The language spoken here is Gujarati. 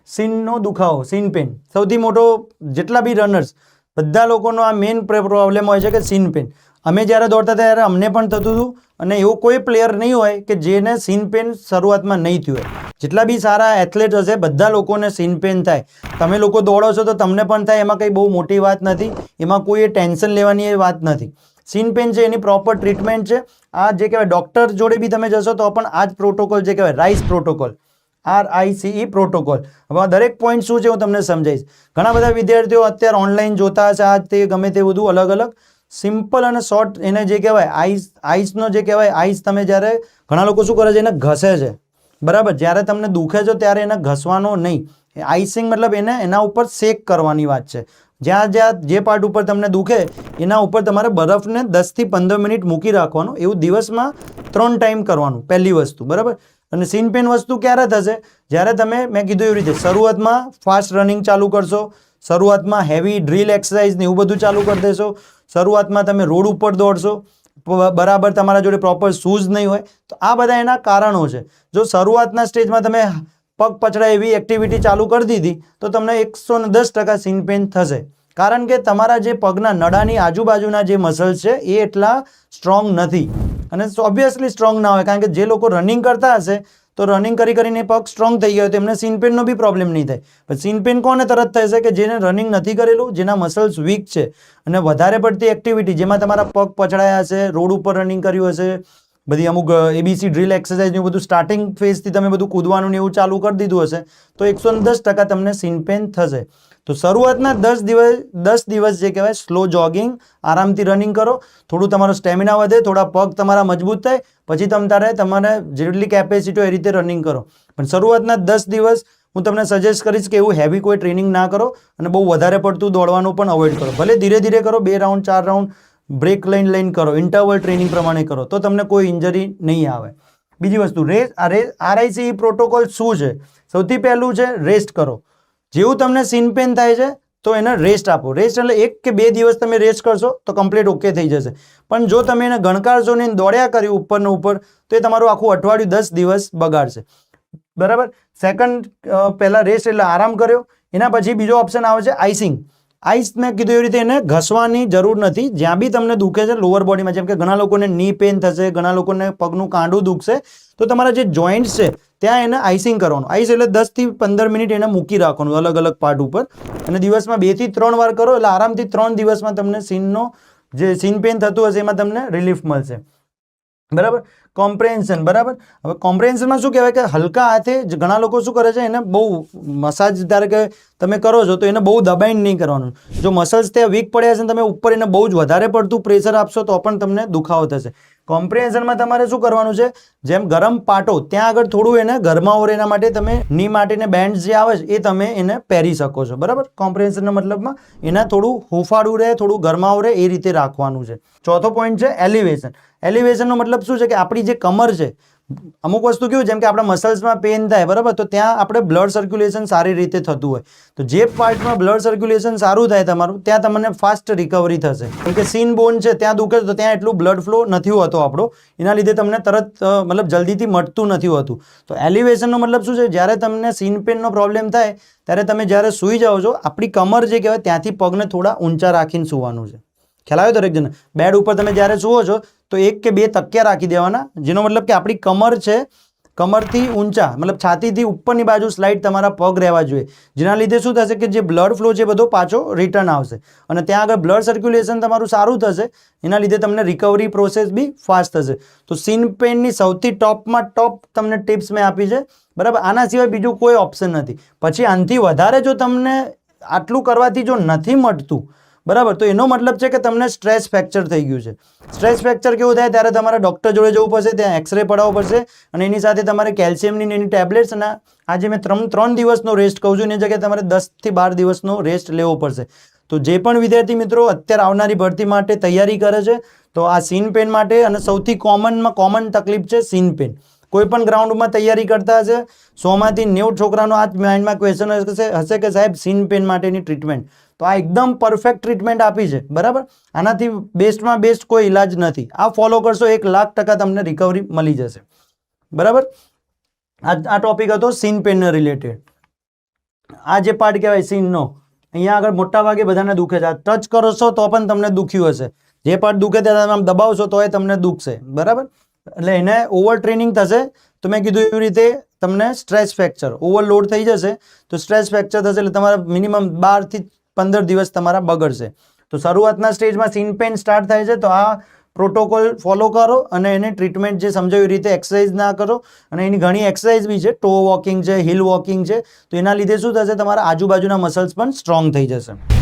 સીનનો દુખાવો, સીન પેન સૌથી મોટો, જેટલા બી રનર્સ બધા લોકોનો આ મેઇન પ્રોબ્લેમ હોય છે કે સીન પેન. અમે જ્યારે દોડતા હતા ત્યારે અમને પણ થતું હતું, અને એવું કોઈ પ્લેયર નહીં હોય કે જેને સીન પેન શરૂઆતમાં નહીં થયું હોય. જેટલા બી સારા એથ્લેટ હશે બધા લોકોને સીન પેન થાય. તમે લોકો દોડો છો તો તમને પણ થાય, એમાં કંઈ બહુ મોટી વાત નથી, એમાં કોઈ ટેન્શન લેવાની એ વાત નથી. સીન પેન છે એની પ્રોપર ટ્રીટમેન્ટ છે. આ જે કહેવાય ડૉક્ટર જોડે બી તમે જશો તો પણ આ જ પ્રોટોકોલ જે કહેવાય રાઇસ પ્રોટોકોલ, RICE પ્રોટોકોલ. હવે દરેક પોઈન્ટ શું છે હું તમને સમજાવીશ. ઘણા બધા વિદ્યાર્થીઓ અત્યારે ઓનલાઈન જોતા હશે, આ તે ગમે તે બધું અલગ અલગ સિમ્પલ અને શોર્ટ એને જે કહેવાય આઈસનો જે કહેવાય આઈસ, તમે જ્યારે ઘણા લોકો શું કરે છે એને ઘસે છે, બરાબર. જ્યારે તમને દુખે છે ત્યારે એને ઘસવાનો નહીં. આઈસિંગ મતલબ એને એના ઉપર શેક કરવાની વાત છે. જ્યાં જ્યાં જે પાર્ટ ઉપર તમને દુખે એના ઉપર તમારે બરફને 10 થી 15 મિનિટ મૂકી રાખવાનું. એવું દિવસમાં 3 ટાઈમ કરવાનું, પહેલી વસ્તુ, બરાબર. અને સીન પેન વસ્તુ ક્યારે થશે? જ્યારે તમે, મેં કીધું એવી રીતે, શરૂઆતમાં ફાસ્ટ રનિંગ ચાલુ કરશો, શરૂઆતમાં હેવી ડ્રીલ એક્સરસાઇઝ ને એવું બધું ચાલુ કરી દેશો, શરૂઆતમાં તમે રોડ ઉપર દોડશો, બરાબર, તમારા જોડે પ્રોપર શૂઝ નહીં હોય, તો આ બધા એના કારણો છે. જો શરૂઆતના સ્ટેજમાં તમે પગ પછડાય એવી એક્ટિવિટી ચાલુ કરી દીધી તો તમને 110% સીન પેન થશે. કારણ કે તમારા જે પગના નડાની આજુબાજુના જે મસલ્સ છે એ એટલા સ્ટ્રોંગ નથી, અને ઓબ્વિયસલી સ્ટ્રોંગ ના હોય, કારણ કે જે લોકો રનિંગ કરતા હશે તો રનિંગ કરી કરીને પગ સ્ટ્રોંગ થઈ ગયો તો એમને સીન પેનનો બી પ્રોબ્લેમ નહીં થાય. પણ સીન પેન કોને તરત થશે? કે જેને રનિંગ નથી કરેલું, જેના મસલ્સ વીક છે, અને વધારે પડતી એક્ટિવિટી જેમાં તમારા પગ પછડાયા હશે, રોડ ઉપર રનિંગ કર્યું હશે, બધી અમુક ABC ડ્રીલ એક્સરસાઇઝ ને બધું સ્ટાર્ટિંગ ફેઝથી તમે બધું કૂદવાનું ને એવું ચાલુ કરી દીધું હશે તો 110% તમને સીન પેન થશે. તો શરૂઆતના 10 દિવસ જે કહેવાય સ્લો જોગિંગ, આરામથી રનિંગ કરો, થોડું તમારો સ્ટેમિના વધે, થોડા પગ તમારા મજબૂત થાય, પછી તમારે જેટલી કેપેસિટી હોય એ રીતે રનિંગ કરો. પણ શરૂઆતના 10 દિવસ હું તમને સજેસ્ટ કરીશ કે એવું હેવી કોઈ ટ્રેનિંગ ના કરો, અને બહુ વધારે પડતું દોડવાનું પણ અવોઇડ કરો. ભલે ધીરે ધીરે કરો, 2 રાઉન્ડ 4 રાઉન્ડ બ્રેક લઈને કરો, ઇન્ટરવલ ટ્રેનિંગ પ્રમાણે કરો, તો તમને કોઈ ઇન્જરી નહીં આવે. બીજી વસ્તુ, RICE પ્રોટોકોલ શું છે? સૌથી પહેલું છે રેસ્ટ કરો. જેવું તમને સીન પેન થાય છે તો એને રેસ્ટ આપો. રેસ્ટ એટલે 1 કે 2 દિવસ તમે રેસ્ટ કરશો તો કમ્પ્લીટ ઓકે થઈ જશે. પણ જો તમે એને ગણકારશો ને દોડ્યા કર્યું ઉપરને ઉપર તો એ તમારું આખું અઠવાડિયું 10 દિવસ બગાડશે, બરાબર. સેકન્ડ, પહેલા રેસ્ટ એટલે આરામ કર્યો, એના પછી બીજો ઓપ્શન આવે છે આઈસિંગ. આઈસ મેં કીધું એવી રીતે એને ઘસવાની જરૂર નથી. જ્યાં બી તમને દુખે છે લોઅર બોડીમાં, જેમ કે ઘણા લોકોને ની પેન થશે, ઘણા લોકોને પગનું કાંડું દુખશે, તો તમારા જે જોઈન્ટ્સ છે ત્યાં એને આઈસિંગ કરવાનું. આઈસ એટલે 10 થી 15 મિનિટ એને મૂકી રાખવાનું અલગ અલગ પાર્ટ ઉપર, અને દિવસમાં 2 થી 3 વાર કરો એટલે આરામથી 3 દિવસમાં તમને જે સીન પેન થતું હશે એમાં તમને રિલીફ મળશે, બરાબર. કોમ્પ્રેન્શન, બરાબર. હવે કોમ્પ્રેન્શનમાં શું કહેવાય કે હલકા હાથે, ઘણા લોકો શું કરે છે એને બહુ મસાજ, ધારો કે તમે કરો છો તો એને બહુ દબાઈને નહીં કરવાનું. જો મસલ્સ ત્યાં વીક પડ્યા છે ને તમે ઉપર એને બહુ જ વધારે પડતું પ્રેશર આપશો તો પણ તમને દુખાવો થશે. કોમ્પ્રેન્શનમાં તમારે શું કરવાનું છે? જેમ ગરમ પાટો, ત્યાં આગળ થોડું એને ગરમાવો રહે એના માટે તમે ની માટેને બેન્ડ્સ જે આવે છે એ તમે એને પહેરી શકો છો, બરાબર. કોમ્પ્રેન્શનના મતલબમાં એના થોડું હુંફાળું રહે, થોડું ગરમાવો રહે એ રીતે રાખવાનું છે. ચોથો પોઈન્ટ છે એલિવેશન. એલિવેશનનો મતલબ શું છે? કે આપણી જે કમર છે, અમુક વસ્તુ કેવું, જેમ કે આપણા મસલ્સમાં પેન થાય, બરાબર, તો ત્યાં આપણે બ્લડ સર્ક્યુલેશન સારી રીતે થતું હોય, તો જે પાર્ટમાં બ્લડ સર્ક્યુલેશન સારું થાય તમારું, ત્યાં તમને ફાસ્ટ રિકવરી થશે. કેમ કે સીન બોન છે ત્યાં દુખે તો ત્યાં એટલું બ્લડ ફ્લો નથી હોતો આપણો, એના લીધે તમને તરત મતલબ જલ્દીથી મટતું નથી હોતું. તો એલિવેશનનો મતલબ શું છે? જ્યારે તમને સીન પેનનો પ્રોબ્લેમ થાય ત્યારે તમે જ્યારે સૂઈ જાઓ છો, આપણી કમર જે કહેવાય ત્યાંથી પગને થોડા ઊંચા રાખીને સૂવાનું છે. ખ્યાલ આવ્યો દરેક જણ? બેડ ઉપર તમે જ્યારે સૂવો છો તો 1 કે 2 તકિયા રાખી દેવાના, જેનો મતલબ કે આપણી કમર છે, કમરથી ઊંચા મતલબ છાતીથી ઉપરની બાજુ સ્લાઇડ તમારા પગ રહેવા જોઈએ, જેના લીધે શું થશે કે જે બ્લડ ફ્લો છે બધો પાછો રિટર્ન આવશે, અને ત્યાં આગળ બ્લડ સર્ક્યુલેશન તમારું સારું થશે, એના લીધે તમને રિકવરી પ્રોસેસ બી ફાસ્ટ થશે. તો સીન પેનની સૌથી ટોપમાં ટોપ તમને ટિપ્સ મેં આપી છે, બરાબર. આના સિવાય બીજું કોઈ ઓપ્શન નથી. પછી આનાથી વધારે જો તમને આટલું કરવાથી જો નથી મટતું, બરાબર, તો એનો મતલબ છે કે તમને સ્ટ્રેસ ફ્રેક્ચર થઈ ગયું છે. સ્ટ્રેસ ફ્રેક્ચર કેવું થાય? ત્યારે તમારે ડૉક્ટર જોડે જવું પડશે, ત્યાં એક્સરે પડાવવો પડશે, અને એની સાથે તમારે કેલ્શિયમની એની ટેબ્લેટ્સ, અને આજે મેં 3 દિવસનો રેસ્ટ કહું છું એની જગ્યાએ તમારે 10 થી 12 દિવસનો રેસ્ટ લેવો પડશે. તો જે પણ વિદ્યાર્થી મિત્રો અત્યારે આવનારી ભરતી માટે તૈયારી કરે છે તો આ સીન પેન માટે, અને સૌથી કોમન તકલીફ છે સીન પેન. કોઈ પણ ગ્રાઉન્ડમાં તૈયારી કરતા હશે 100 માંથી 90 છોકરાનો આ માઇન્ડમાં ક્વેશ્ચન હશે કે સાહેબ સીન પેન માટેની ટ્રીટમેન્ટ, તો આ એકદમ પરફેક્ટ ટ્રીટમેન્ટ આપી છે, બરાબર. આનાથી બેસ્ટમાં બેસ્ટ કોઈ ઇલાજ નથી. આ ફોલો કરશો 1,00,000% તમને રિકવરી મળી જશે, બરાબર. આ ટોપિક હતો સીન પેનને રિલેટેડ. આ જે પાર્ટ કહેવાય સીનનો, અહીંયા આગળ મોટા ભાગે બધાને દુખે છે. આ ટચ કરશો તો પણ તમને દુખ્યું હશે, જે પાર્ટ દુખે ત્યાં તમે આમ દબાવશો તો એ તમને દુખશે, બરાબર. એટલે એને ઓવર ટ્રેનિંગ થશે તો મેં કીધું એવી રીતે તમને સ્ટ્રેસ ફ્રેક્ચર, ઓવરલોડ થઈ જશે તો સ્ટ્રેસ ફ્રેક્ચર થશે, એટલે તમારા મિનિમમ 12 થી 15 દિવસ તમારા બગડશે. તો શરૂઆતના સ્ટેજમાં સીન પેન સ્ટાર્ટ થાય છે તો આ પ્રોટોકોલ ફોલો કરો અને એને ટ્રીટમેન્ટ જે સમજાવ્યું એ રીતે એક્સરસાઇઝ ના કરો. અને એની ઘણી એક્સરસાઇઝ બી છે, ટો વોકિંગ છે, હિલ વોકિંગ છે, તો એના લીધે શું થશે, તમારા આજુબાજુના મસલ્સ પણ સ્ટ્રોંગ થઈ જશે.